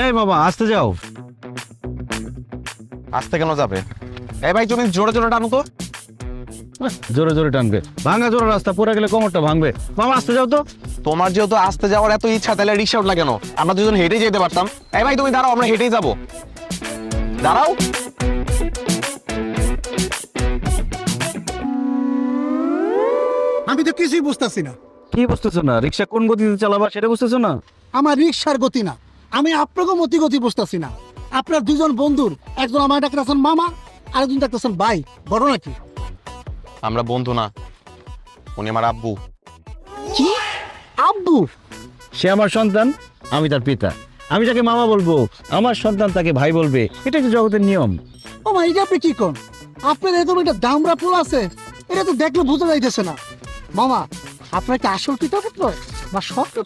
এই বাবা আসতে যাও। আসতে কেন যাবে? এই ভাই তুমি জোরে জোরে টানো তো। জোরে জোরে টানবে, ভাঙা জোরে রাস্তা, পড়ে গেলে কোমরটা ভাঙবে। বাবা আসতে যাও তো। তোমার যেহেতু আসতে যাওয়ার এত ইচ্ছা, তাহলে রিক্সা উঠলা কেন? আমরা দুজন হেঁটেই যেতে পারতাম। এই ভাই তুমি দাঁড়াও, আমরা হেঁটেই যাবো। দাঁড়াও। আমি তো কিছুই বুঝতেছি না। কি বুঝতেছো না? রিক্সা কোন গতিতে চালাবা সেটা বুঝতেছো না? আমার রিক্সার গতি না, আমি আপনাকে গতি বুঝতেছি না। আপনার দুজন বন্ধুর, একজন আমার ডাকতেছেন মামা, আরেকজন ডাকতেছেন ভাই। বড় নাকি? আমরা বন্ধু না, উনি আমার আব্বু। কি? আব্বু? সে আমার সন্তান, আমি তার পিতা। আমি যাকে মামা বলবো, আমার সন্তান তাকে ভাই বলবে। এটা তো জগতের নিয়ম। ও মা, এটা আপনি কি কোন? আপনার এরকম একটা দামরা ফুল আছে, এটা তো দেখলে বোঝা যাইতেছে না। মামা, আপনার কি আসল পিতা পুত্র না সব পিতা